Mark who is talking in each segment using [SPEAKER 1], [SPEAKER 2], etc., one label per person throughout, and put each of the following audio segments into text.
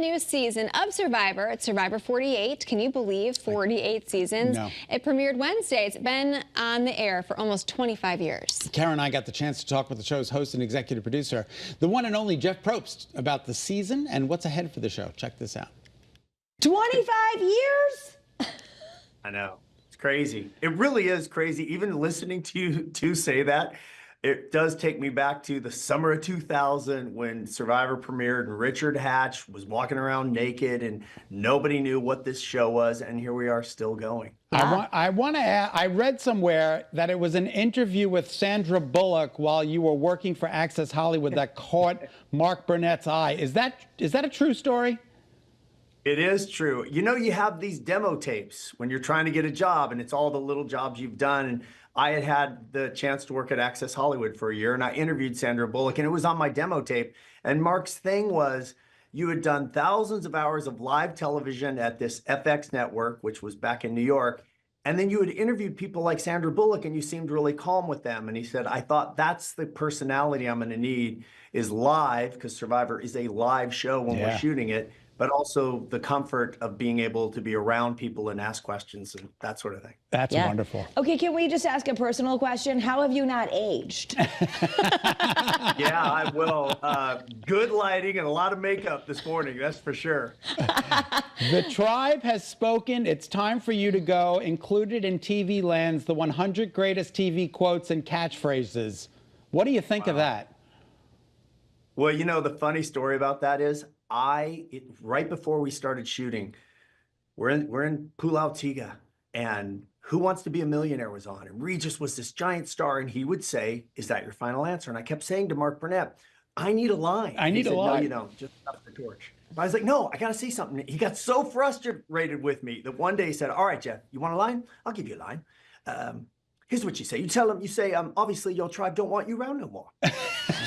[SPEAKER 1] New season of Survivor. It's Survivor 48. Can you believe 48 seasons?
[SPEAKER 2] No.
[SPEAKER 1] It premiered Wednesday. It's been on the air for almost 25 years.
[SPEAKER 2] Karen and I got the chance to talk with the show's host and executive producer, the one and only Jeff Probst, about the season and what's ahead for the show. Check this out.
[SPEAKER 3] 25 years?
[SPEAKER 4] I know. It's crazy. It really is crazy. Even listening to you two say that, it does take me back to the summer of 2000 when Survivor premiered and Richard Hatch was walking around naked and nobody knew what this show was. And here we are still going.
[SPEAKER 2] I want to add, I read somewhere that it was an interview with Sandra Bullock while you were working for Access Hollywood that caught Mark Burnett's eye. Is that a true story?
[SPEAKER 4] It is true. You know, you have these demo tapes when you're trying to get a job and it's all the little jobs you've done. And I had the chance to work at Access Hollywood for a year and I interviewed Sandra Bullock and it was on my demo tape. And Mark's thing was you had done thousands of hours of live television at this FX network, which was back in New York. And then you had interviewed people like Sandra Bullock and you seemed really calm with them. And he said, I thought that's the personality I'm going to need is live, because Survivor is a live show when we're shooting it, but also the comfort of being able to be around people and ask questions and that sort of thing.
[SPEAKER 2] That's wonderful.
[SPEAKER 3] Okay, can we just ask a personal question? How have you not aged?
[SPEAKER 4] Yeah, I will. Good lighting and a lot of makeup this morning, that's for sure.
[SPEAKER 2] The tribe has spoken. It's time for you to go. Included in TV Lands, the 100 greatest TV quotes and catchphrases. What do you think of that?
[SPEAKER 4] Well, you know, the funny story about that is right before we started shooting, we're in Pulau Tiga and Who Wants to Be a Millionaire was on. And Regis was this giant star and he would say, is that your final answer? And I kept saying to Mark Burnett, I need a line.
[SPEAKER 2] I need a line.
[SPEAKER 4] No, you don't. Just pass the torch. I was like, no, I got to say something. He got so frustrated with me that one day he said, all right, Jeff, you want a line? I'll give you a line. Here's what you say. You tell him, you say, obviously your tribe don't want you around no more. I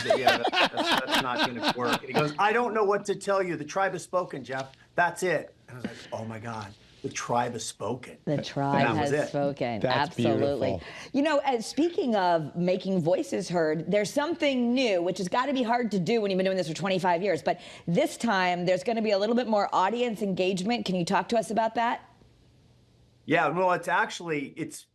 [SPEAKER 4] said, yeah, that's not going to work. And he goes, I don't know what to tell you. The tribe has spoken, Jeff. That's it. And I was like, oh my God, the tribe has spoken.
[SPEAKER 3] The tribe has spoken.
[SPEAKER 2] That's
[SPEAKER 3] absolutely.
[SPEAKER 2] beautiful.
[SPEAKER 3] You know, speaking of making voices heard, there's something new, which has got to be hard to do when you've been doing this for 25 years. But this time, there's going to be a little bit more audience engagement. Can you talk to us about that?
[SPEAKER 4] Yeah, well, it's actually, it's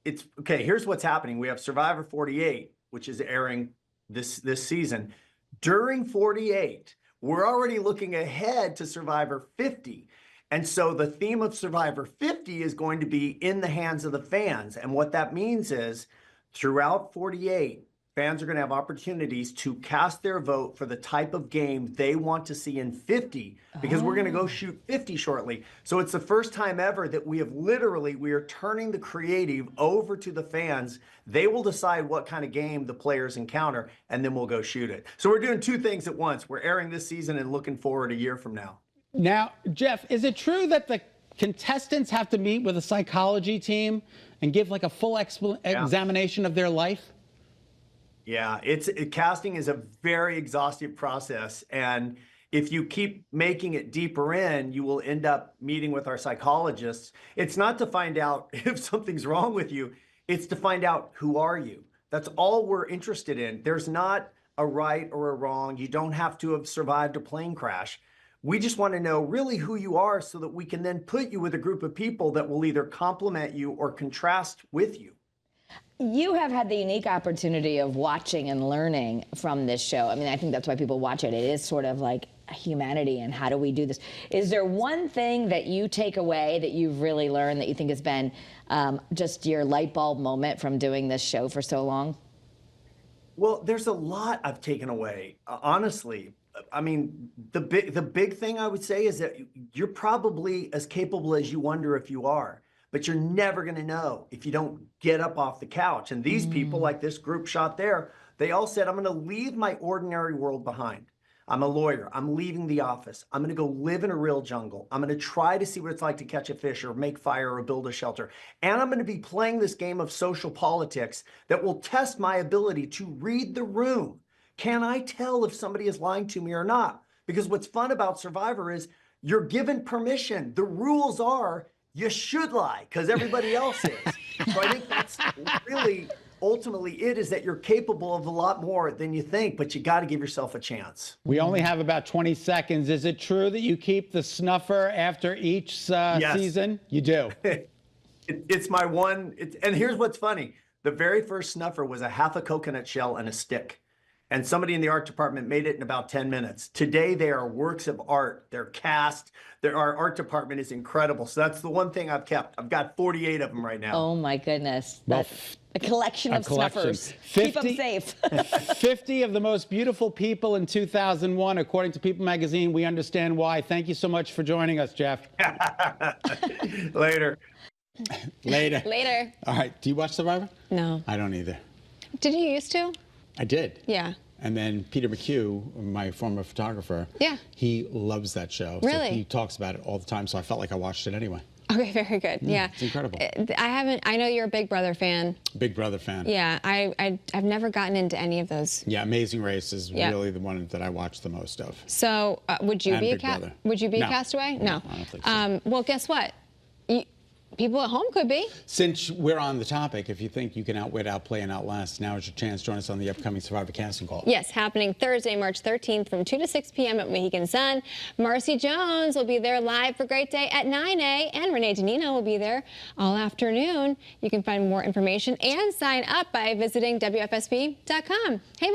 [SPEAKER 4] okay, here's what's happening. We have Survivor 48, which is airing this season. During 48, we're already looking ahead to Survivor 50. And so the theme of Survivor 50 is going to be in the hands of the fans. And what that means is throughout 48, fans are going to have opportunities to cast their vote for the type of game they want to see in 50, because we're going to go shoot 50 shortly. So it's the first time ever that we are turning the creative over to the fans. They will decide what kind of game the players encounter, and then we'll go shoot it. So we're doing two things at once. We're airing this season and looking forward a year from now.
[SPEAKER 2] Now, Jeff, is it true that the contestants have to meet with a psychology team and give like a full examination of their life?
[SPEAKER 4] Yeah, casting is a very exhaustive process. And if you keep making it deeper in, you will end up meeting with our psychologists. It's not to find out if something's wrong with you. It's to find out who are you. That's all we're interested in. There's not a right or a wrong. You don't have to have survived a plane crash. We just want to know really who you are so that we can then put you with a group of people that will either complement you or contrast with you.
[SPEAKER 3] You have had the unique opportunity of watching and learning from this show. I mean, I think that's why people watch it. It is sort of like humanity and how do we do this? Is there one thing that you take away that you've really learned that you think has been just your light bulb moment from doing this show for so long?
[SPEAKER 4] Well, there's a lot I've taken away, honestly. I mean, the big thing I would say is that you're probably as capable as you wonder if you are. But you're never going to know if you don't get up off the couch. And these people, like this group shot there, they all said, I'm going to leave my ordinary world behind. I'm a lawyer. I'm leaving the office. I'm going to go live in a real jungle. I'm going to try to see what it's like to catch a fish or make fire or build a shelter. And I'm going to be playing this game of social politics that will test my ability to read the room. Can I tell if somebody is lying to me or not? Because what's fun about Survivor is you're given permission. The rules are you should lie because everybody else is. So I think that's really ultimately it is that you're capable of a lot more than you think, but you got to give yourself a chance.
[SPEAKER 2] We only have about 20 seconds. Is it true that you keep the snuffer after each season? You do.
[SPEAKER 4] It's my one. And here's what's funny. The very first snuffer was a half a coconut shell and a stick. And somebody in the art department made it in about 10 minutes. Today, they are works of art. They're cast. Our art department is incredible. So that's the one thing I've kept. I've got 48 of them right now.
[SPEAKER 3] Oh my goodness.
[SPEAKER 2] Well,
[SPEAKER 3] That's a collection of snuffers.
[SPEAKER 2] 50,
[SPEAKER 3] Keep them safe.
[SPEAKER 2] 50 of the most beautiful people in 2001, according to People magazine. We understand why. Thank you so much for joining us, Jeff.
[SPEAKER 4] Later.
[SPEAKER 2] Later.
[SPEAKER 1] Later.
[SPEAKER 2] All right. Do you watch Survivor?
[SPEAKER 1] No.
[SPEAKER 2] I don't either.
[SPEAKER 1] Did you used to?
[SPEAKER 2] I did.
[SPEAKER 1] Yeah.
[SPEAKER 2] And then Peter McHugh, my former photographer,
[SPEAKER 1] Yeah.
[SPEAKER 2] he loves that show.
[SPEAKER 1] Really?
[SPEAKER 2] So he talks about it all the time, so I felt like I watched it anyway.
[SPEAKER 1] Okay, very good. Yeah.
[SPEAKER 2] It's incredible.
[SPEAKER 1] I know you're a Big Brother fan.
[SPEAKER 2] Big Brother fan.
[SPEAKER 1] Yeah, I've never gotten into any of those.
[SPEAKER 2] Yeah, Amazing Race is
[SPEAKER 1] Yeah.
[SPEAKER 2] really the one that I watch the most of.
[SPEAKER 1] So would you
[SPEAKER 2] And
[SPEAKER 1] be a
[SPEAKER 2] Big Brother.
[SPEAKER 1] Would you be
[SPEAKER 2] No.
[SPEAKER 1] a castaway?
[SPEAKER 2] No, I don't think so.
[SPEAKER 1] Well, guess what? People at home could be.
[SPEAKER 2] Since we're on the topic, if you think you can outwit, outplay, and outlast, now is your chance. Join us on the upcoming Survivor casting call.
[SPEAKER 1] Yes, happening Thursday, March 13th from 2 to 6 p.m. at Mohegan Sun. Marcy Jones will be there live for Great Day at 9 a.m. and Renee Danino will be there all afternoon. You can find more information and sign up by visiting WFSB.com. Hey.